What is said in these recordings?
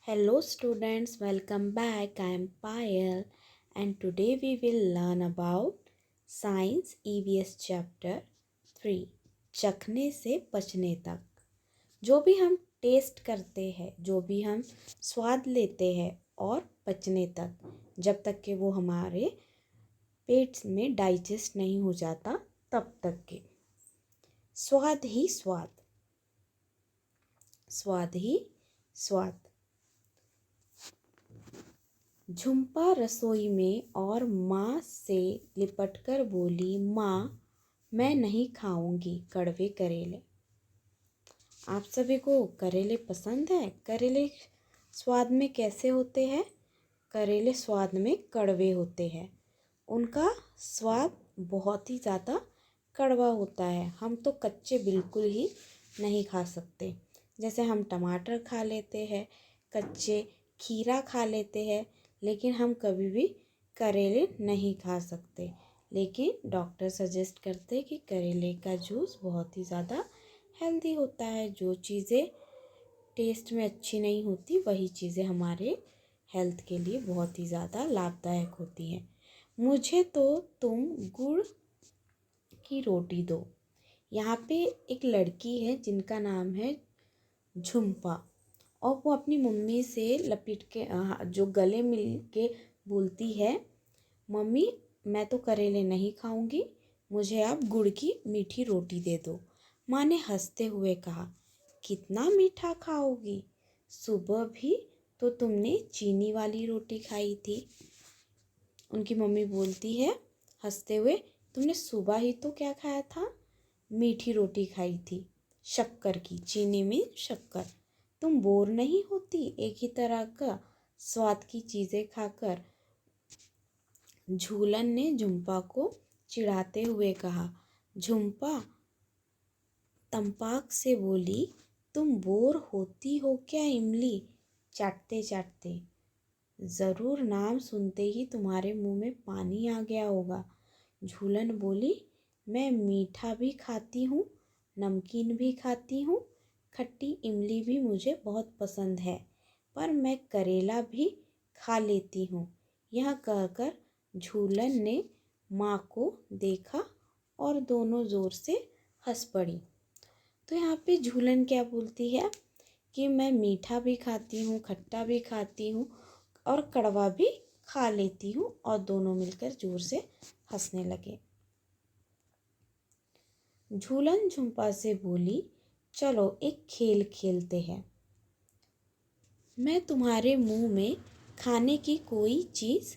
Hello students, welcome back. I am Payal and today we will learn about Science EVS chapter 3 चखने से पचने तक। जो भी हम टेस्ट करते हैं, जो भी हम स्वाद लेते हैं और पचने तक, जब तक कि वो हमारे पेट में डाइजेस्ट नहीं हो जाता तब तक के स्वाद ही स्वाद, स्वाद ही स्वाद। झुम्पा रसोई में और माँ से लिपटकर बोली, माँ मैं नहीं खाऊंगी कड़वे करेले। आप सभी को करेले पसंद है? करेले स्वाद में कैसे होते हैं? करेले स्वाद में कड़वे होते हैं। उनका स्वाद बहुत ही ज़्यादा कड़वा होता है। हम तो कच्चे बिल्कुल ही नहीं खा सकते। जैसे हम टमाटर खा लेते हैं, कच्चे खीरा खा लेते हैं, लेकिन हम कभी भी करेले नहीं खा सकते। लेकिन डॉक्टर सजेस्ट करते हैं कि करेले का जूस बहुत ही ज़्यादा हेल्दी होता है। जो चीज़ें टेस्ट में अच्छी नहीं होती वही चीज़ें हमारे हेल्थ के लिए बहुत ही ज़्यादा लाभदायक होती हैं। मुझे तो तुम गुड़ की रोटी दो। यहाँ पे एक लड़की है जिनका नाम है झुम्पा, और वो अपनी मम्मी से लपेट के जो गले मिल के बोलती है, मम्मी मैं तो करेले नहीं खाऊंगी, मुझे आप गुड़ की मीठी रोटी दे दो। माँ ने हंसते हुए कहा, कितना मीठा खाओगी? सुबह भी तो तुमने चीनी वाली रोटी खाई थी। उनकी मम्मी बोलती है हंसते हुए, तुमने सुबह ही तो क्या खाया था? मीठी रोटी खाई थी, शक्कर की, चीनी में शक्कर। तुम बोर नहीं होती एक ही तरह का स्वाद की चीज़ें खाकर? झूलन ने झुम्पा को चिढ़ाते हुए कहा। झुम्पा तंपाक से बोली, तुम बोर होती हो क्या इमली? चाटते चाटते। ज़रूर नाम सुनते ही तुम्हारे मुंह में पानी आ गया होगा। झूलन बोली, मैं मीठा भी खाती हूँ, नमकीन भी खाती हूँ, खट्टी इमली भी मुझे बहुत पसंद है, पर मैं करेला भी खा लेती हूँ। यह कहकर झूलन ने माँ को देखा और दोनों ज़ोर से हंस पड़ी। तो यहाँ पे झूलन क्या बोलती है कि मैं मीठा भी खाती हूँ, खट्टा भी खाती हूँ और कड़वा भी खा लेती हूँ, और दोनों मिलकर जोर से हंसने लगे। झूलन झुम्पा से बोली, चलो एक खेल खेलते हैं। मैं तुम्हारे मुंह में खाने की कोई चीज़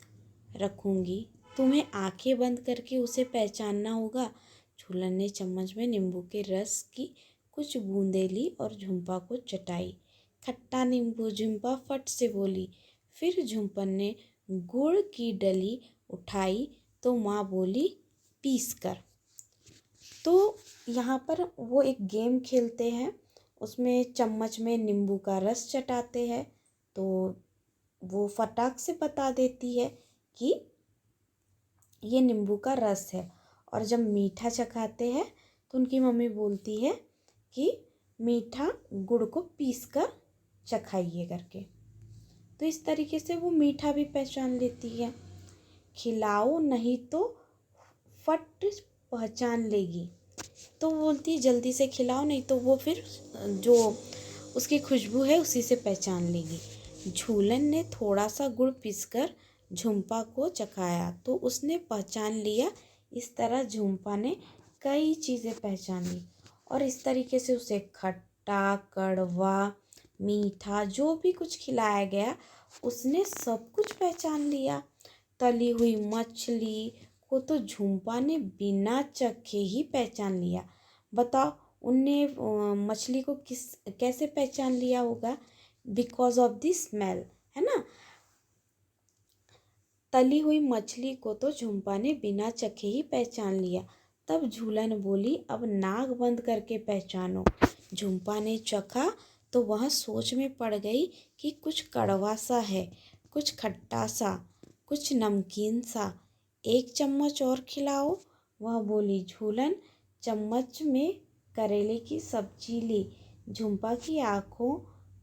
रखूँगी, तुम्हें आंखें बंद करके उसे पहचानना होगा। झूलन ने चम्मच में नींबू के रस की कुछ बूंदें ली और झुम्पा को चटाई। खट्टा नींबू, झुम्पा फट से बोली। फिर झुम्पन ने गुड़ की डली उठाई तो माँ बोली, पीस कर। तो यहाँ पर वो एक गेम खेलते हैं, उसमें चम्मच में नींबू का रस चटाते हैं, तो वो फटाक से बता देती है कि ये नींबू का रस है। और जब मीठा चखाते हैं तो उनकी मम्मी बोलती है कि मीठा गुड़ को पीस कर चखाइए करके। तो इस तरीके से वो मीठा भी पहचान लेती है। खिलाओ नहीं तो फट पहचान लेगी। तो वो बोलती है जल्दी से खिलाओ, नहीं तो वो फिर जो उसकी खुशबू है उसी से पहचान लेगी। झूलन ने थोड़ा सा गुड़ पीसकर झुम्पा को चखाया तो उसने पहचान लिया। इस तरह झुम्पा ने कई चीज़ें पहचान ली और इस तरीके से उसे खट्टा, कड़वा, मीठा जो भी कुछ खिलाया गया उसने सब कुछ पहचान लिया। तली हुई मछली को तो झुम्पा ने बिना चखे ही पहचान लिया। बताओ उनने मछली को कैसे पहचान लिया होगा? बिकॉज ऑफ द स्मेल, है ना। तली हुई मछली को तो झुम्पा ने बिना चखे ही पहचान लिया। तब झूलन बोली, अब नाक बंद करके पहचानो। झुम्पा ने चखा तो वह सोच में पड़ गई कि कुछ कड़वा सा है, कुछ खट्टा सा, कुछ नमकीन सा। एक चम्मच और खिलाओ, वह बोली। झूलन चम्मच में करेले की सब्जी ली। झुम्पा की आँखों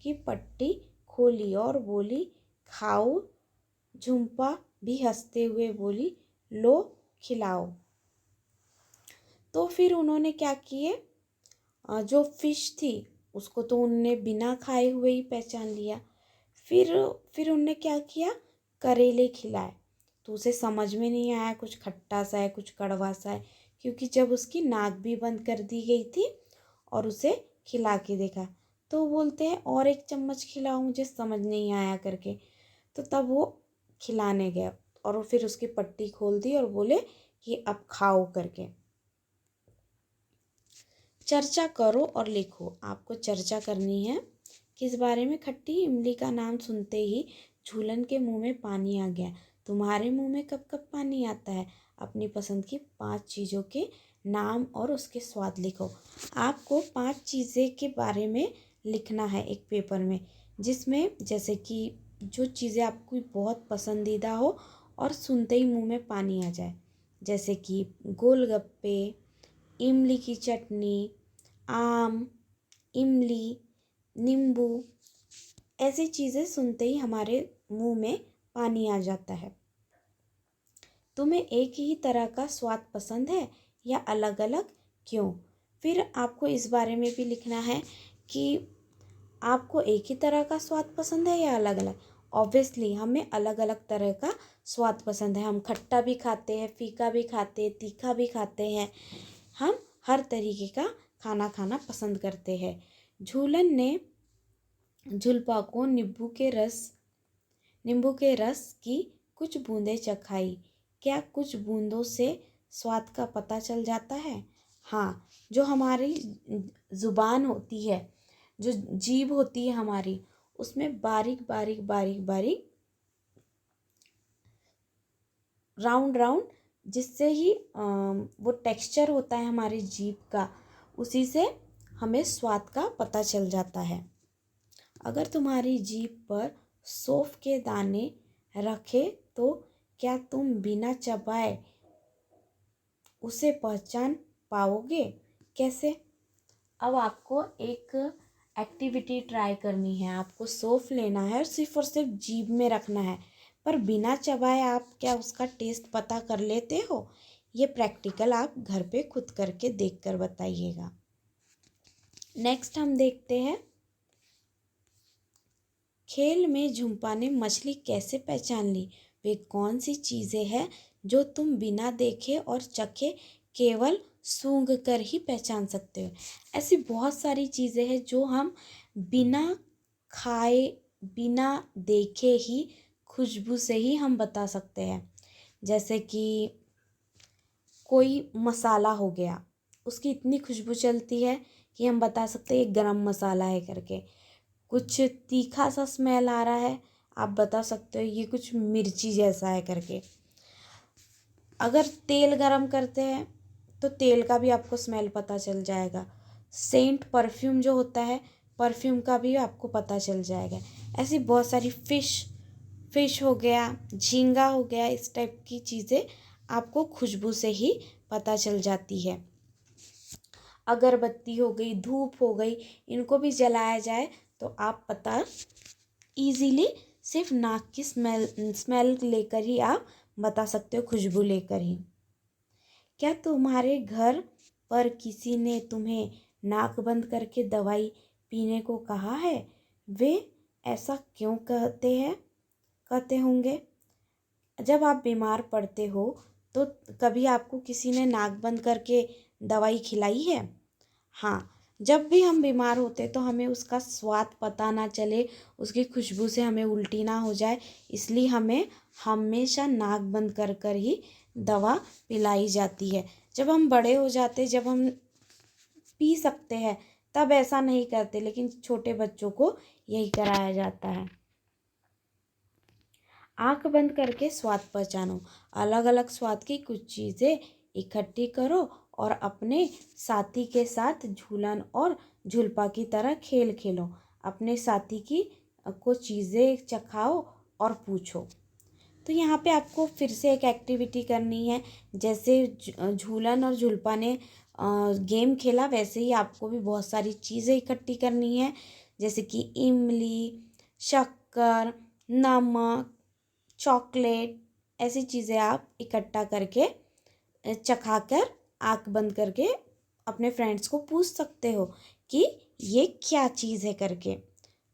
की पट्टी खोली और बोली खाओ। झुम्पा भी हंसते हुए बोली लो खिलाओ। तो फिर उन्होंने क्या किए, जो फिश थी उसको तो उनने बिना खाए हुए ही पहचान लिया। फिर फिर उनने क्या किया, करेले खिलाए। तो उसे समझ में नहीं आया, कुछ खट्टा सा है कुछ कड़वा सा है, क्योंकि जब उसकी नाक भी बंद कर दी गई थी और उसे खिला के देखा तो वो बोलते हैं और एक चम्मच खिलाओ, मुझे समझ नहीं आया करके। तो तब वो खिलाने गया और फिर उसकी पट्टी खोल दी और बोले कि अब खाओ करके। चर्चा करो और लिखो। आपको चर्चा करनी है किस बारे में। खट्टी इमली का नाम सुनते ही झूलन के मुंह में पानी आ गया। तुम्हारे मुंह में कब कब पानी आता है? अपनी पसंद की 5 चीज़ों के नाम और उसके स्वाद लिखो। आपको 5 चीज़ें के बारे में लिखना है एक पेपर में, जिसमें जैसे कि जो चीज़ें आपको बहुत पसंदीदा हो और सुनते ही मुंह में पानी आ जाए, जैसे कि गोलगप्पे, इमली की चटनी, आम, इमली, नींबू। ऐसी चीज़ें सुनते ही हमारे मुंह में पानी आ जाता है। तुम्हें एक ही तरह का स्वाद पसंद है या अलग अलग, क्यों? फिर आपको इस बारे में भी लिखना है कि आपको एक ही तरह का स्वाद पसंद है या अलग अलग। ऑब्वियसली हमें अलग अलग तरह का स्वाद पसंद है। हम खट्टा भी खाते हैं, फीका भी खाते हैं, तीखा भी खाते हैं। हम हर तरीके का खाना खाना पसंद करते हैं। झूलन ने झुलपा को नींबू के रस की कुछ बूंदें चखाई। क्या कुछ बूंदों से स्वाद का पता चल जाता है? हाँ, जो हमारी ज़ुबान होती है, जो जीभ होती है हमारी, उसमें बारीक बारीक बारीक बारीक राउंड राउंड, जिससे ही वो टेक्सचर होता है हमारी जीभ का, उसी से हमें स्वाद का पता चल जाता है। अगर तुम्हारी जीभ पर सौंफ के दाने रखे तो क्या तुम बिना चबाए उसे पहचान पाओगे? कैसे? अब आपको एक एक्टिविटी ट्राई करनी है। आपको सौंफ लेना है और सिर्फ जीभ में रखना है, पर बिना चबाए आप क्या उसका टेस्ट पता कर लेते हो? ये प्रैक्टिकल आप घर पे खुद करके देख कर बताइएगा। नेक्स्ट हम देखते हैं, खेल में झुम्पा ने मछली कैसे पहचान ली? वे कौन सी चीज़ें हैं जो तुम बिना देखे और चखे केवल सूंघ कर ही पहचान सकते हो? ऐसी बहुत सारी चीज़ें हैं जो हम बिना खाए बिना देखे ही खुशबू से ही हम बता सकते हैं। जैसे कि कोई मसाला हो गया, उसकी इतनी खुशबू चलती है कि हम बता सकते हैं ये गरम मसाला है करके। कुछ तीखा सा स्मेल आ रहा है, आप बता सकते हो ये कुछ मिर्ची जैसा है करके। अगर तेल गरम करते हैं तो तेल का भी आपको स्मेल पता चल जाएगा। सेंट परफ्यूम जो होता है, परफ्यूम का भी आपको पता चल जाएगा। ऐसी बहुत सारी फिश हो गया, झींगा हो गया, इस टाइप की चीज़ें आपको खुशबू से ही पता चल जाती है। अगरबत्ती हो गई, धूप हो गई, इनको भी जलाया जाए तो आप पता इजीली सिर्फ नाक की स्मेल लेकर ही आप बता सकते हो, खुशबू लेकर ही। क्या तुम्हारे घर पर किसी ने तुम्हें नाक बंद करके दवाई पीने को कहा है? वे ऐसा क्यों कहते होंगे? जब आप बीमार पड़ते हो तो कभी आपको किसी ने नाक बंद करके दवाई खिलाई है? हाँ, जब भी हम बीमार होते तो हमें उसका स्वाद पता ना चले, उसकी खुशबू से हमें उल्टी ना हो जाए, इसलिए हमें हमेशा नाक बंद कर कर ही दवा पिलाई जाती है। जब हम बड़े हो जाते, जब हम पी सकते हैं, तब ऐसा नहीं करते, लेकिन छोटे बच्चों को यही कराया जाता है। आंख बंद करके स्वाद पहचानो। अलग अलग स्वाद की कुछ चीज़ें इकट्ठी करो और अपने साथी के साथ झूलन और झुलपा की तरह खेल खेलो। अपने साथी को चीज़ें चखाओ और पूछो। तो यहाँ पे आपको फिर से एक एक्टिविटी करनी है। जैसे झूलन और झुलपा ने गेम खेला, वैसे ही आपको भी बहुत सारी चीज़ें इकट्ठी करनी है, जैसे कि इमली, शक्कर, नमक, चॉकलेट, ऐसी चीज़ें आप इकट्ठा करके चखाकर आँख बंद करके अपने फ्रेंड्स को पूछ सकते हो कि ये क्या चीज़ है करके।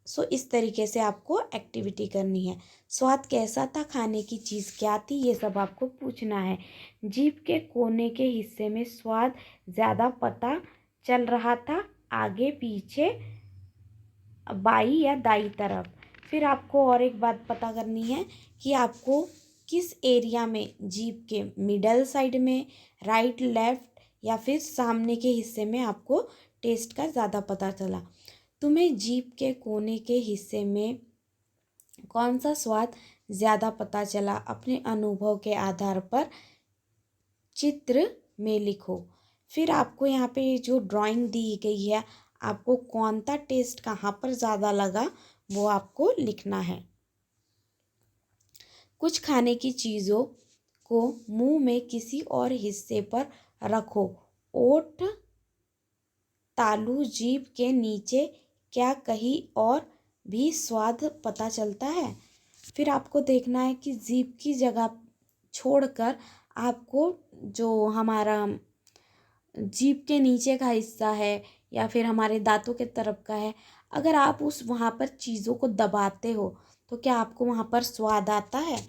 सो इस तरीके से आपको एक्टिविटी करनी है। स्वाद कैसा था, खाने की चीज़ क्या थी, ये सब आपको पूछना है। जीभ के कोने के हिस्से में स्वाद ज़्यादा पता चल रहा था, आगे पीछे, बाई या दाई तरफ। फिर आपको और एक बात पता करनी है कि आपको किस एरिया में, जीभ के मिडल साइड में, राइट लेफ्ट या फिर सामने के हिस्से में आपको टेस्ट का ज़्यादा पता चला। तुम्हें जीभ के कोने के हिस्से में कौन सा स्वाद ज़्यादा पता चला, अपने अनुभव के आधार पर चित्र में लिखो। फिर आपको यहाँ पे जो ड्राइंग दी गई है, आपको कौन सा टेस्ट कहाँ पर ज़्यादा लगा वो आपको लिखना है। कुछ खाने की चीज़ों को मुंह में किसी और हिस्से पर रखो। ओठ, तालू, जीभ के नीचे, क्या कहीं और भी स्वाद पता चलता है। फिर आपको देखना है कि जीभ की जगह छोड़कर आपको जो हमारा जीभ के नीचे का हिस्सा है या फिर हमारे दांतों के तरफ का है, अगर आप उस वहाँ पर चीज़ों को दबाते हो तो क्या आपको वहाँ पर स्वाद आता है?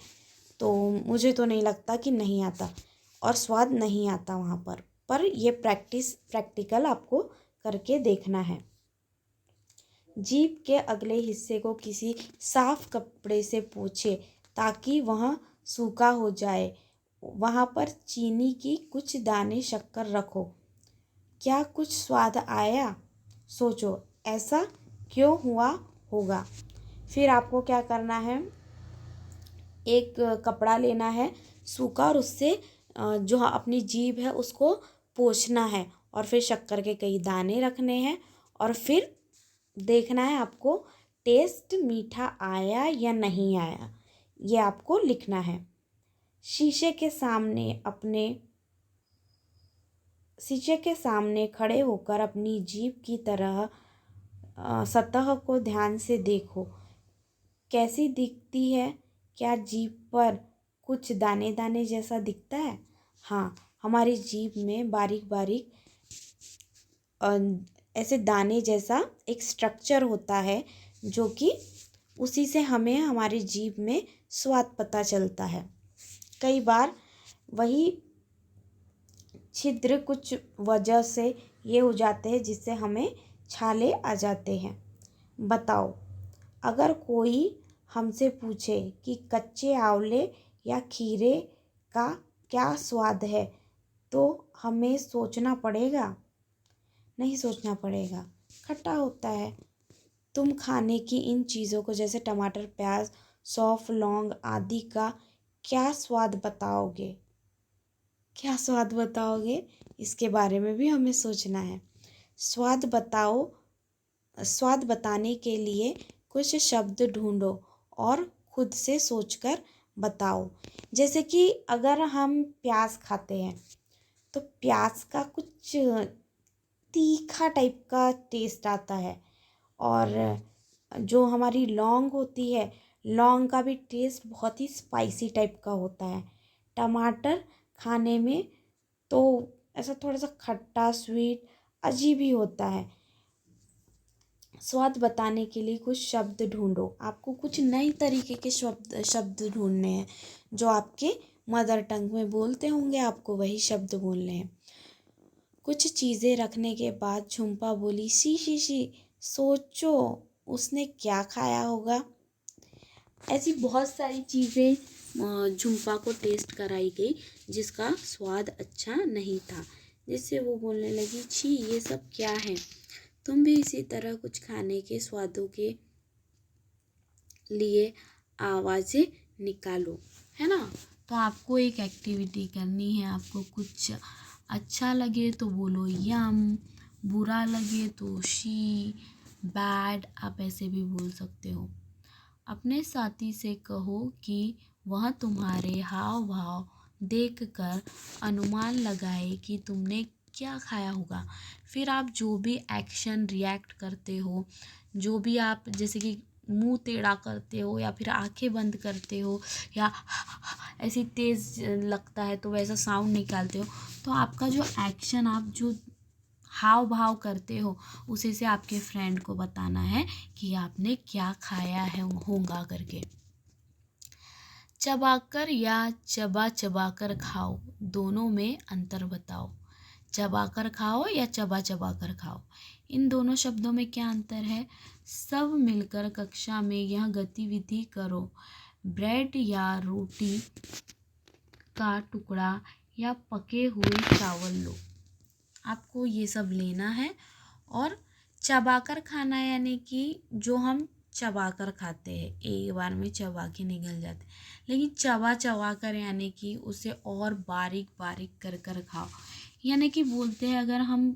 तो मुझे तो नहीं लगता कि नहीं आता, और स्वाद नहीं आता वहाँ पर ये प्रैक्टिकल आपको करके देखना है। जीभ के अगले हिस्से को किसी साफ कपड़े से पोंछे ताकि वह सूखा हो जाए। वहाँ पर चीनी की कुछ दाने शक्कर रखो। क्या कुछ स्वाद आया? सोचो ऐसा क्यों हुआ होगा। फिर आपको क्या करना है, एक कपड़ा लेना है सूखा और उससे जो अपनी जीभ है उसको पोंछना है, और फिर शक्कर के कई दाने रखने हैं, और फिर देखना है आपको टेस्ट मीठा आया या नहीं आया, ये आपको लिखना है। शीशे के सामने खड़े होकर अपनी जीभ की तरह सतह को ध्यान से देखो। कैसी दिखती है? क्या जीभ पर कुछ दाने दाने जैसा दिखता है? हाँ, हमारी जीभ में बारीक बारीक ऐसे दाने जैसा एक स्ट्रक्चर होता है, जो कि उसी से हमें हमारी जीभ में स्वाद पता चलता है। कई बार वही छिद्र कुछ वजह से ये हो जाते हैं जिससे हमें छाले आ जाते हैं। बताओ, अगर कोई हमसे पूछे कि कच्चे आंवले या खीरे का क्या स्वाद है, तो हमें सोचना पड़ेगा? नहीं सोचना पड़ेगा, खट्टा होता है। तुम खाने की इन चीज़ों को जैसे टमाटर, प्याज, सौंफ, लौंग आदि का क्या स्वाद बताओगे? क्या स्वाद बताओगे, इसके बारे में भी हमें सोचना है। स्वाद बताओ। स्वाद बताने के लिए कुछ शब्द ढूंढो और खुद से सोचकर बताओ। जैसे कि अगर हम प्याज खाते हैं तो प्याज का कुछ तीखा टाइप का टेस्ट आता है, और जो हमारी लौंग होती है, लौंग का भी टेस्ट बहुत ही स्पाइसी टाइप का होता है। टमाटर खाने में तो ऐसा थोड़ा सा खट्टा, स्वीट, अजीब ही होता है। स्वाद बताने के लिए कुछ शब्द ढूंढो। आपको कुछ नए तरीके के शब्द ढूंढने हैं, जो आपके मदर टंग में बोलते होंगे, आपको वही शब्द बोलने हैं। कुछ चीज़ें रखने के बाद झुम्पा बोली, शी शी शी, सोचो उसने क्या खाया होगा। ऐसी बहुत सारी चीज़ें झुम्पा को टेस्ट कराई गई जिसका स्वाद अच्छा नहीं था, जिससे वो बोलने लगी, छी ये सब क्या है। तुम भी इसी तरह कुछ खाने के स्वादों के लिए आवाज़ें निकालो, है ना। तो आपको एक एक्टिविटी करनी है। आपको कुछ अच्छा लगे तो बोलो यम, बुरा लगे तो शी, बैड, आप ऐसे भी बोल सकते हो। अपने साथी से कहो कि वह तुम्हारे हाव भाव देखकर अनुमान लगाए कि तुमने क्या खाया होगा। फिर आप जो भी एक्शन रिएक्ट करते हो, जो भी आप जैसे कि मुंह टेढ़ा करते हो या फिर आंखें बंद करते हो या ऐसी तेज़ लगता है तो वैसा साउंड निकालते हो, तो आपका जो एक्शन, आप जो हाव भाव करते हो, उसी से आपके फ्रेंड को बताना है कि आपने क्या खाया है होगा करके। चबाकर या चबा चबा कर खाओ, दोनों में अंतर बताओ। चबाकर खाओ या चबा चबा कर खाओ, इन दोनों शब्दों में क्या अंतर है? सब मिलकर कक्षा में यह गतिविधि करो। ब्रेड या रोटी का टुकड़ा या पके हुए चावल लो। आपको ये सब लेना है और चबाकर खाना, यानी कि जो हम चबाकर खाते हैं, एक बार में चबा के निगल जाते, लेकिन चबा चबा कर यानी कि उसे और बारीक बारीक कर कर खाओ। यानी कि बोलते हैं अगर हम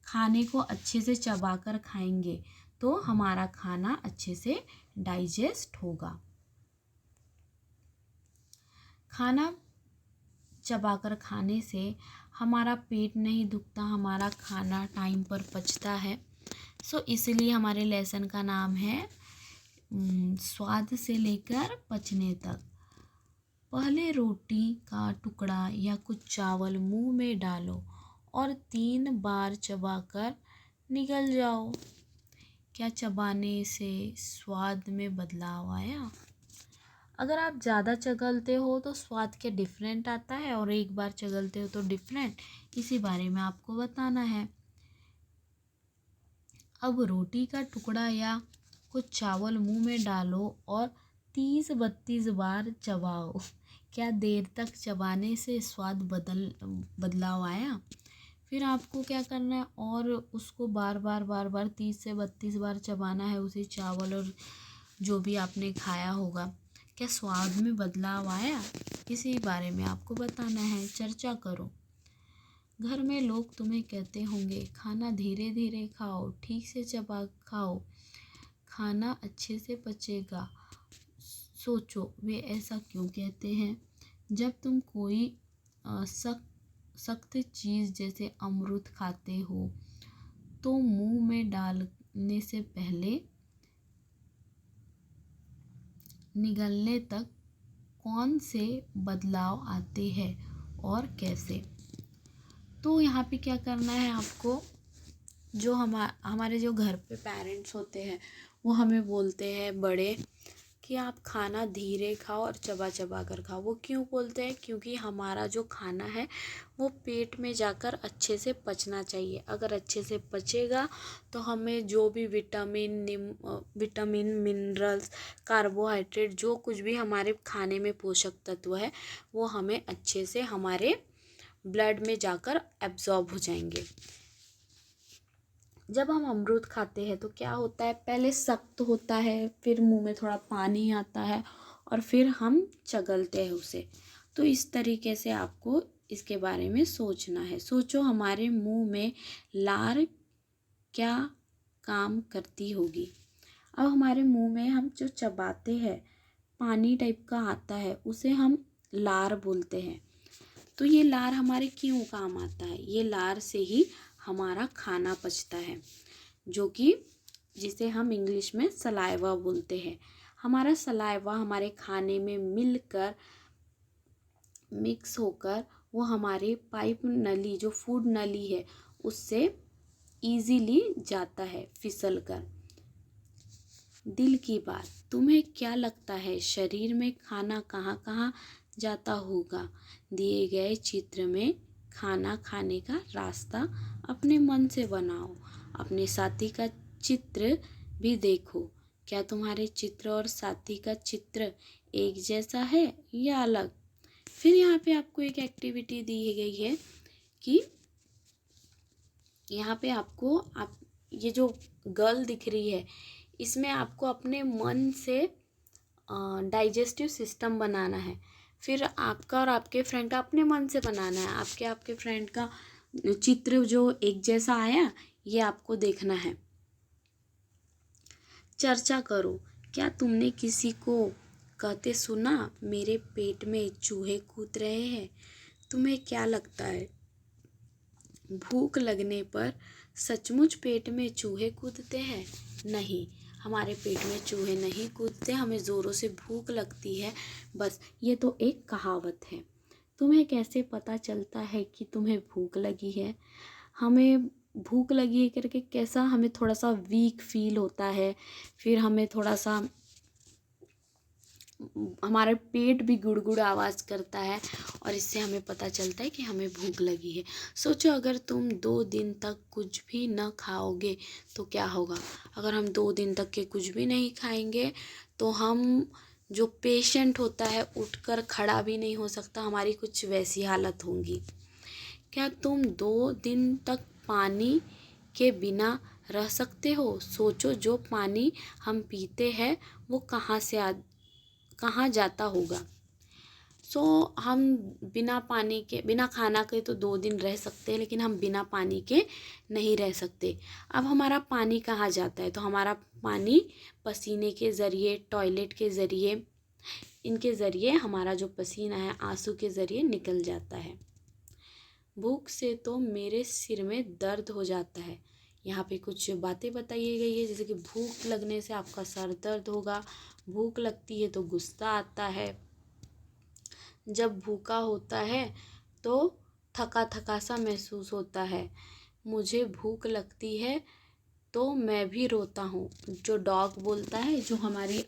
खाने को अच्छे से चबा कर खाएंगे तो हमारा खाना अच्छे से डाइजेस्ट होगा। खाना चबाकर खाने से हमारा पेट नहीं दुखता, हमारा खाना टाइम पर पचता है। सो इसलिए हमारे लेसन का नाम है स्वाद से लेकर पचने तक। पहले रोटी का टुकड़ा या कुछ चावल मुंह में डालो और 3 बार चबाकर निगल जाओ। क्या चबाने से स्वाद में बदलाव आया? अगर आप ज़्यादा चगलते हो तो स्वाद क्या डिफरेंट आता है और एक बार चगलते हो तो डिफरेंट, इसी बारे में आपको बताना है। अब रोटी का टुकड़ा या कुछ चावल मुंह में डालो और 30-32 बार चबाओ। क्या देर तक चबाने से स्वाद बदलाव आया? फिर आपको क्या करना है, और उसको बार बार 30 से 32 बार चबाना है उसी चावल और जो भी आपने खाया होगा। क्या स्वाद में बदलाव आया? इसी बारे में आपको बताना है। चर्चा करो। घर में लोग तुम्हें कहते होंगे खाना धीरे धीरे खाओ, ठीक से चबा खाओ, खाना अच्छे से पचेगा। सोचो वे ऐसा क्यों कहते हैं? जब तुम कोई सख्त चीज़ जैसे अमरूद खाते हो तो मुंह में डालने से पहले निगलने तक कौन से बदलाव आते हैं और कैसे? तो यहाँ पे क्या करना है आपको, जो हमारे जो घर पे पेरेंट्स होते हैं वो हमें बोलते हैं बड़े कि आप खाना धीरे खाओ और चबा चबा कर खाओ। वो क्यों बोलते हैं? क्योंकि हमारा जो खाना है वो पेट में जाकर अच्छे से पचना चाहिए। अगर अच्छे से पचेगा तो हमें जो भी विटामिन मिनरल्स, कार्बोहाइड्रेट, जो कुछ भी हमारे खाने में पोषक तत्व है वो हमें अच्छे से हमारे ब्लड में जाकर एब्जॉर्ब हो जाएंगे। जब हम अमरूद खाते हैं तो क्या होता है, पहले सख्त होता है, फिर मुंह में थोड़ा पानी आता है और फिर हम चगलते हैं उसे। तो इस तरीके से आपको इसके बारे में सोचना है। सोचो हमारे मुंह में लार क्या काम करती होगी। अब हमारे मुंह में हम जो चबाते हैं पानी टाइप का आता है उसे हम लार बोलते हैं। तो ये लार हमारे क्यों काम आता है? ये लार से ही हमारा खाना पचता है, जो कि जिसे हम इंग्लिश में सलाइवा बोलते हैं। हमारा सलाइवा हमारे खाने में मिलकर मिक्स होकर वो हमारे पाइप नली, जो फूड नली है, उससे इजीली जाता है फिसल कर। दिल की बात, तुम्हें क्या लगता है शरीर में खाना कहाँ कहाँ जाता होगा? दिए गए चित्र में खाना खाने का रास्ता अपने मन से बनाओ। अपने साथी का चित्र भी देखो। क्या तुम्हारे चित्र और साथी का चित्र एक जैसा है या अलग? फिर यहाँ पे आपको एक एक्टिविटी दी गई है कि यहाँ पे आपको ये जो गर्ल दिख रही है इसमें आपको अपने मन से डाइजेस्टिव सिस्टम बनाना है। फिर आपका और आपके फ्रेंड का अपने मन से बनाना है। आपके फ्रेंड का चित्र जो एक जैसा आया ये आपको देखना है। चर्चा करो। क्या तुमने किसी को कहते सुना मेरे पेट में चूहे कूद रहे हैं? तुम्हें क्या लगता है, भूख लगने पर सचमुच पेट में चूहे कूदते हैं? नहीं, हमारे पेट में चूहे नहीं कूदते, हमें ज़ोरों से भूख लगती है, बस ये तो एक कहावत है। तुम्हें कैसे पता चलता है कि तुम्हें भूख लगी है? हमें भूख लगी है करके कैसा हमें थोड़ा सा वीक फील होता है, फिर हमें थोड़ा सा हमारा पेट भी गुड़गुड़ आवाज़ करता है, और इससे हमें पता चलता है कि हमें भूख लगी है। सोचो अगर तुम 2 दिन तक कुछ भी न खाओगे तो क्या होगा। अगर हम 2 दिन तक के कुछ भी नहीं खाएंगे तो हम जो पेशेंट होता है उठकर खड़ा भी नहीं हो सकता, हमारी कुछ वैसी हालत होगी। क्या तुम 2 दिन तक पानी के बिना रह सकते हो? सोचो जो पानी हम पीते हैं वो कहाँ जाता होगा। हम बिना पानी के बिना खाना के तो 2 दिन रह सकते हैं, लेकिन हम बिना पानी के नहीं रह सकते। अब हमारा पानी कहाँ जाता है? तो हमारा पानी पसीने के ज़रिए, टॉयलेट के ज़रिए, इनके ज़रिए हमारा जो पसीना है आंसू के ज़रिए निकल जाता है। भूख से तो मेरे सिर में दर्द हो जाता है। यहाँ पे कुछ बातें बताई गई है, जैसे कि भूख लगने से आपका सर दर्द होगा, भूख लगती है तो गुस्सा आता है, जब भूखा होता है तो थका थका सा महसूस होता है, मुझे भूख लगती है तो मैं भी रोता हूँ। जो डॉग बोलता है, जो हमारी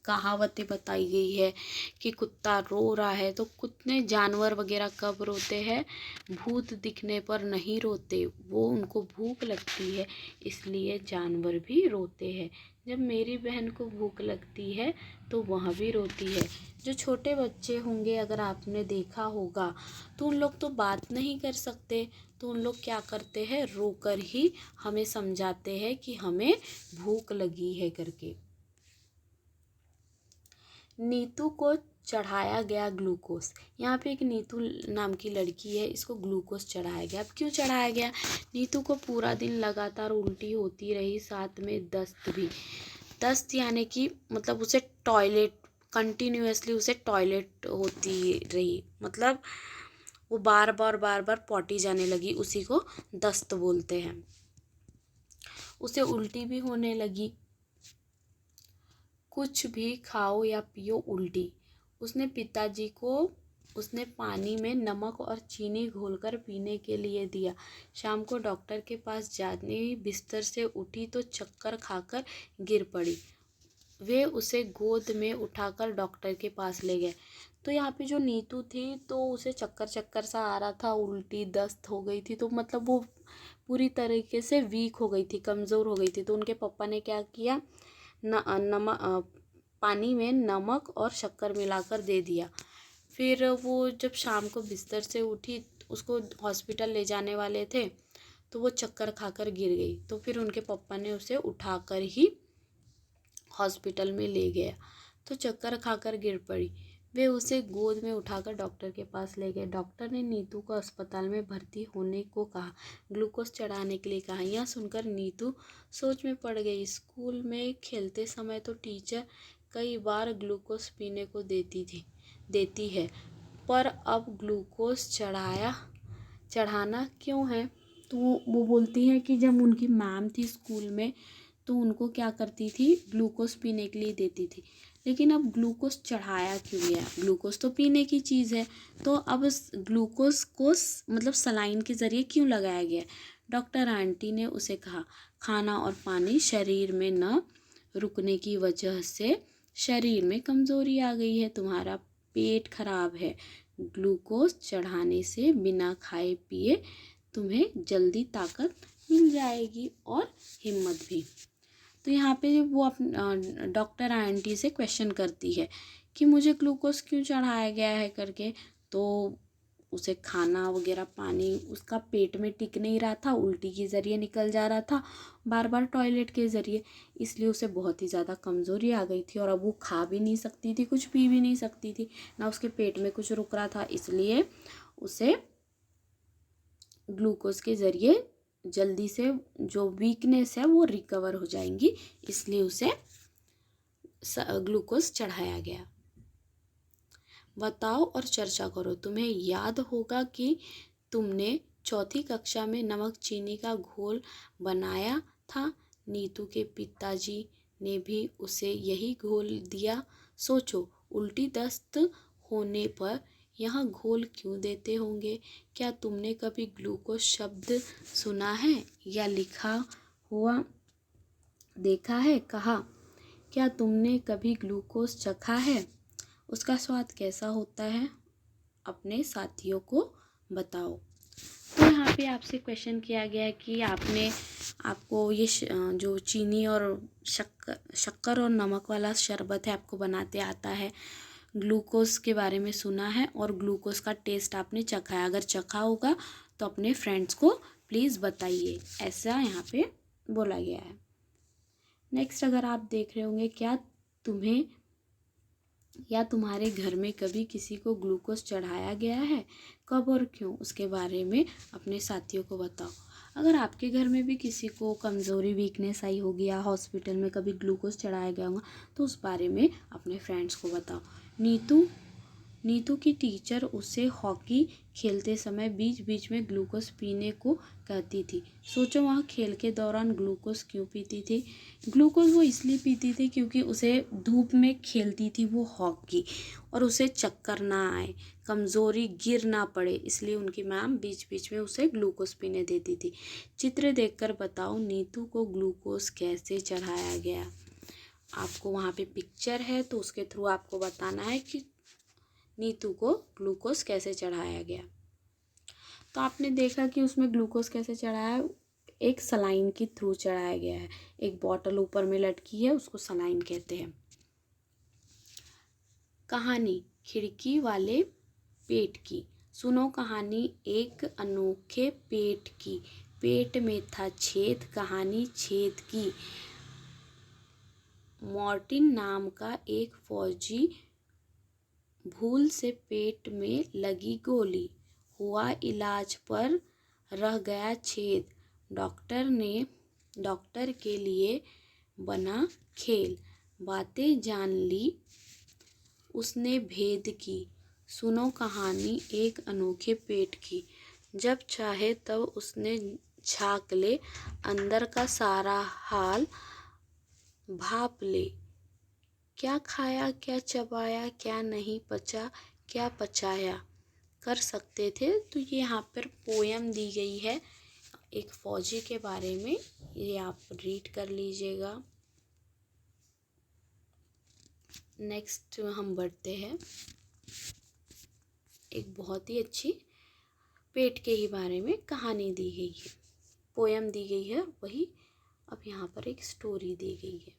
कहावतें बताई गई है कि कुत्ता रो रहा है, तो कितने जानवर वगैरह कब रोते हैं? भूत दिखने पर नहीं रोते, वो उनको भूख लगती है इसलिए जानवर भी रोते हैं। जब मेरी बहन को भूख लगती है तो वह भी रोती है। जो छोटे बच्चे होंगे, अगर आपने देखा होगा, तो उन लोग तो बात नहीं कर सकते, तो उन लोग क्या करते हैं, रोकर ही हमें समझाते हैं कि हमें भूख लगी है करके। नीतू को चढ़ाया गया ग्लूकोज। यहाँ पे एक नीतू नाम की लड़की है, इसको ग्लूकोज चढ़ाया गया। अब क्यों चढ़ाया गया? नीतू को पूरा दिन लगातार उल्टी होती रही, साथ में दस्त भी। दस्त यानी कि मतलब उसे टॉयलेट, कंटिन्यूअसली उसे टॉयलेट होती रही, मतलब वो बार बार पॉटी जाने लगी, उसी को दस्त बोलते हैं। उसे उल्टी भी होने लगी। कुछ भी खाओ या पियो उल्टी। उसने पानी में नमक और चीनी घोलकर पीने के लिए दिया। शाम को डॉक्टर के पास जाने बिस्तर से उठी तो चक्कर खाकर गिर पड़ी। वे उसे गोद में उठाकर डॉक्टर के पास ले गए। तो यहाँ पे जो नीतू थी, तो उसे चक्कर चक्कर सा आ रहा था, उल्टी दस्त हो गई थी, तो मतलब वो पूरी तरीके से वीक हो गई थी, कमज़ोर हो गई थी। तो उनके पापा ने क्या किया, पानी में नमक और शक्कर मिलाकर दे दिया। फिर वो जब शाम को बिस्तर से उठी, उसको हॉस्पिटल ले जाने वाले थे, तो वो चक्कर खाकर गिर गई। तो फिर उनके पापा ने उसे उठाकर ही हॉस्पिटल में ले गया, तो चक्कर खाकर गिर पड़ी। वे उसे गोद में उठाकर डॉक्टर के पास ले गए। डॉक्टर ने नीतू को अस्पताल में भर्ती होने को कहा, ग्लूकोज चढ़ाने के लिए कहा। यह सुनकर नीतू सोच में पड़ गई। स्कूल में खेलते समय तो टीचर कई बार ग्लूकोज पीने को देती है, पर अब ग्लूकोज चढ़ाना क्यों है? तो वो बोलती है कि जब उनकी मैम थी स्कूल में, तो उनको क्या करती थी, ग्लूकोज पीने के लिए देती थी, लेकिन अब ग्लूकोज चढ़ाया क्यों गया? ग्लूकोज तो पीने की चीज़ है, तो अब इस ग्लूकोज को मतलब सलाइन के ज़रिए क्यों लगाया गया? डॉक्टर आंटी ने उसे कहा, खाना और पानी शरीर में न रुकने की वजह से शरीर में कमज़ोरी आ गई है, तुम्हारा पेट खराब है, ग्लूकोज चढ़ाने से बिना खाए पिए तुम्हें जल्दी ताकत मिल जाएगी और हिम्मत भी। तो यहाँ पे वो डॉक्टर आंटी से क्वेश्चन करती है कि मुझे ग्लूकोज क्यों चढ़ाया गया है करके। तो उसे खाना वगैरह, पानी उसका पेट में टिक नहीं रहा था, उल्टी के ज़रिए निकल जा रहा था, बार बार टॉयलेट के ज़रिए, इसलिए उसे बहुत ही ज़्यादा कमज़ोरी आ गई थी। और अब वो खा भी नहीं सकती थी, कुछ पी भी नहीं सकती थी, ना उसके पेट में कुछ रुक रहा था, इसलिए उसे ग्लूकोज के ज़रिए जल्दी से जो वीकनेस है वो रिकवर हो जाएंगी, इसलिए उसे ग्लूकोज चढ़ाया गया। बताओ और चर्चा करो। तुम्हें याद होगा कि तुमने चौथी कक्षा में नमक चीनी का घोल बनाया था। नीतू के पिताजी ने भी उसे यही घोल दिया। सोचो, उल्टी दस्त होने पर यहाँ घोल क्यों देते होंगे? क्या तुमने कभी ग्लूकोज शब्द सुना है या लिखा हुआ देखा है? कहा, क्या तुमने कभी ग्लूकोज चखा है? उसका स्वाद कैसा होता है? अपने साथियों को बताओ। तो यहाँ पे आपसे क्वेश्चन किया गया है कि आपको ये जो चीनी और शक्कर और नमक वाला शरबत है आपको बनाते आता है, ग्लूकोज के बारे में सुना है और ग्लूकोज का टेस्ट आपने चखा है। अगर चखा होगा तो अपने फ्रेंड्स को प्लीज़ बताइए, ऐसा यहाँ पे बोला गया है। नेक्स्ट, अगर आप देख रहे होंगे, क्या तुम्हें या तुम्हारे घर में कभी किसी को ग्लूकोज चढ़ाया गया है? कब और क्यों? उसके बारे में अपने साथियों को बताओ। अगर आपके घर में भी किसी को कमज़ोरी वीकनेस आई होगी या हॉस्पिटल में कभी ग्लूकोज चढ़ाया गया होगा तो उस बारे में अपने फ्रेंड्स को बताओ। नीतू की टीचर उसे हॉकी खेलते समय बीच बीच में ग्लूकोज पीने को कहती थी। सोचो, वहाँ खेल के दौरान ग्लूकोज क्यों पीती थी? ग्लूकोज वो इसलिए पीती थी क्योंकि उसे धूप में खेलती थी वो हॉकी, और उसे चक्कर ना आए, कमज़ोरी गिर ना पड़े, इसलिए उनकी मैम बीच बीच में उसे ग्लूकोज पीने देती थी। चित्र देखकर बताओ, नीतू को ग्लूकोज कैसे चढ़ाया गया? आपको वहाँ पे पिक्चर है तो उसके थ्रू आपको बताना है कि नीतू को ग्लूकोज कैसे चढ़ाया गया। तो आपने देखा कि उसमें ग्लूकोज कैसे चढ़ाया, एक सलाइन के थ्रू चढ़ाया गया है। एक बॉटल ऊपर में लटकी है, उसको सलाइन कहते हैं। कहानी खिड़की वाले पेट की। सुनो कहानी एक अनोखे पेट की। पेट में था छेद, कहानी छेद की। मार्टिन नाम का एक फौजी भूल से पेट में लगी गोली, हुआ इलाज पर रह गया छेद। डॉक्टर के लिए बना खेल, बातें जान ली उसने भेद की। सुनो कहानी एक अनोखे पेट की। जब चाहे तब उसने झाँक ले, अंदर का सारा हाल भाप ले। क्या खाया, क्या चबाया, क्या नहीं पचा, क्या पचाया कर सकते थे। तो ये यहाँ पर पोयम दी गई है एक फौजी के बारे में, ये आप रीड कर लीजिएगा। नेक्स्ट हम बढ़ते हैं, एक बहुत ही अच्छी पेट के ही बारे में कहानी दी गई है, पोयम दी गई है, वही अब यहाँ पर एक स्टोरी दी गई है।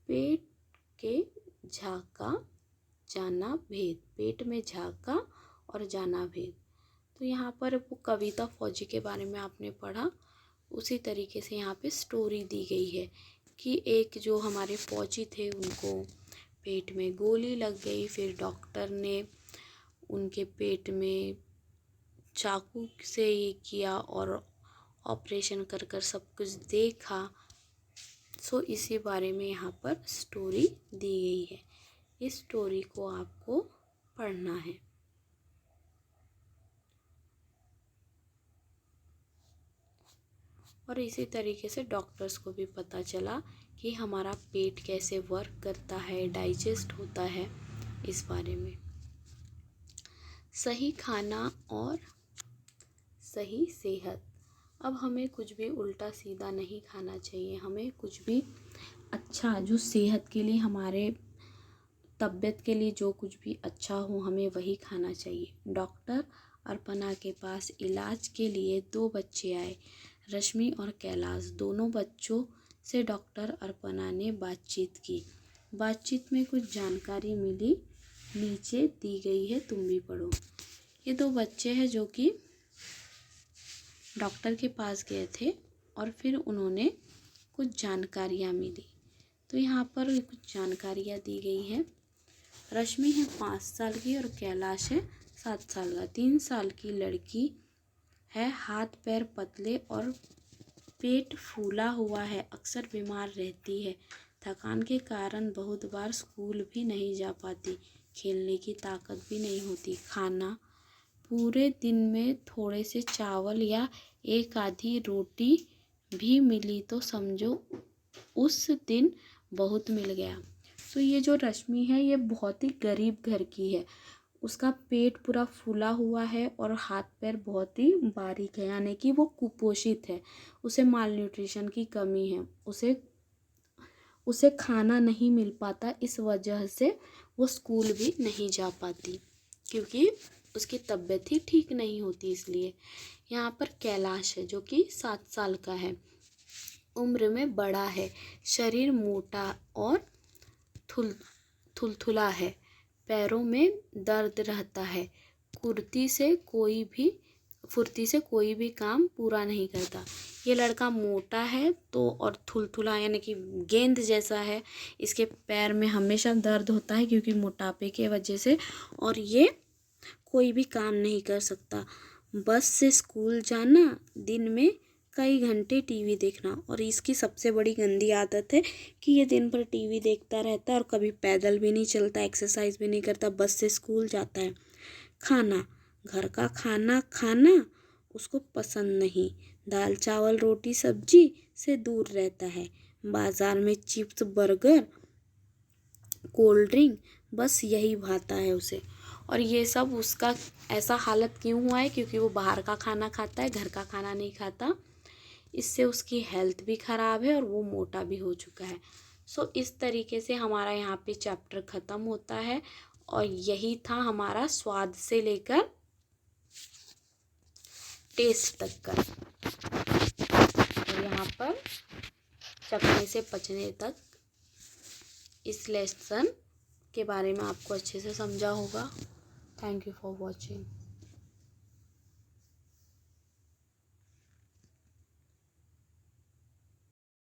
पेट के झाका जाना भेद, पेट में झाका और जाना भेद। तो यहाँ पर वो कविता फौजी के बारे में आपने पढ़ा, उसी तरीके से यहाँ पे स्टोरी दी गई है कि एक जो हमारे फौजी थे उनको पेट में गोली लग गई, फिर डॉक्टर ने उनके पेट में चाकू से ये किया और ऑपरेशन कर कर सब कुछ देखा। सो इसी बारे में यहाँ पर स्टोरी दी गई है। इस स्टोरी को आपको पढ़ना है। और इसी तरीके से डॉक्टर्स को भी पता चला कि हमारा पेट कैसे वर्क करता है, डाइजेस्ट होता है, इस बारे में। सही खाना और सही सेहत। अब हमें कुछ भी उल्टा सीधा नहीं खाना चाहिए, हमें कुछ भी अच्छा जो सेहत के लिए, हमारे तबीयत के लिए जो कुछ भी अच्छा हो हमें वही खाना चाहिए। डॉक्टर अर्पणा के पास इलाज के लिए 2 बच्चे आए, रश्मि और कैलाश। दोनों बच्चों से डॉक्टर अर्पणा ने बातचीत की। बातचीत में कुछ जानकारी मिली, नीचे दी गई है, तुम भी पढ़ो। ये 2 बच्चे हैं जो कि डॉक्टर के पास गए थे और फिर उन्होंने कुछ जानकारियाँ मिली। तो यहाँ पर कुछ जानकारियाँ दी गई हैं। रश्मि है 5 साल की और कैलाश है 7 साल का। 3 साल की लड़की है, हाथ पैर पतले और पेट फूला हुआ है, अक्सर बीमार रहती है। थकान के कारण बहुत बार स्कूल भी नहीं जा पाती, खेलने की ताकत भी नहीं होती। खाना पूरे दिन में थोड़े से चावल या एक आधी रोटी भी मिली तो समझो उस दिन बहुत मिल गया। तो ये जो रश्मि है ये बहुत ही गरीब घर की है। उसका पेट पूरा फूला हुआ है और हाथ पैर बहुत ही बारीक है, यानी कि वो कुपोषित है। उसे माल न्यूट्रिशन की कमी है। उसे खाना नहीं मिल पाता, इस वजह से वो स्कूल भी नहीं जा पाती, क्योंकि उसकी तबीयत ही ठीक नहीं होती। इसलिए यहाँ पर कैलाश है जो कि 7 साल का है, उम्र में बड़ा है, शरीर मोटा और थुलथुला है, पैरों में दर्द रहता है, फुर्ती से कोई भी काम पूरा नहीं करता। ये लड़का मोटा है तो और थुलथुला यानी कि गेंद जैसा है। इसके पैर में हमेशा दर्द होता है क्योंकि मोटापे के वजह से, और ये कोई भी काम नहीं कर सकता। बस से स्कूल जाना, दिन में कई घंटे टीवी देखना, और इसकी सबसे बड़ी गंदी आदत है कि ये दिन भर टीवी देखता रहता है और कभी पैदल भी नहीं चलता, एक्सरसाइज भी नहीं करता, बस से स्कूल जाता है। खाना, घर का खाना उसको पसंद नहीं, दाल चावल रोटी सब्जी से दूर रहता है। बाजार में चिप्स बर्गर कोल्ड ड्रिंक बस यही भाता है उसे। और ये सब उसका ऐसा हालत क्यों हुआ है, क्योंकि वो बाहर का खाना खाता है, घर का खाना नहीं खाता। इससे उसकी हेल्थ भी ख़राब है और वो मोटा भी हो चुका है। सो इस तरीके से हमारा यहाँ पे चैप्टर ख़त्म होता है, और यही था हमारा स्वाद से लेकर टेस्ट तक का। और यहाँ पर चखने से पचने तक इस लेसन के बारे में आपको अच्छे से समझा होगा। Thank you for watching.